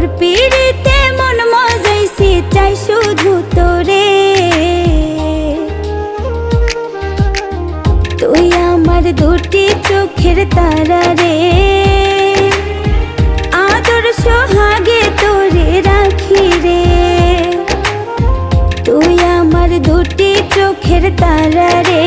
তোর পিড়িতে মন মজাইছি, চাই শুধু তোরে। তুই আমার দুটি চোখের তারা রে, আদর সোহাগে তোরে রাখি রে। তুই আমার দুটি চোখের তারা রে।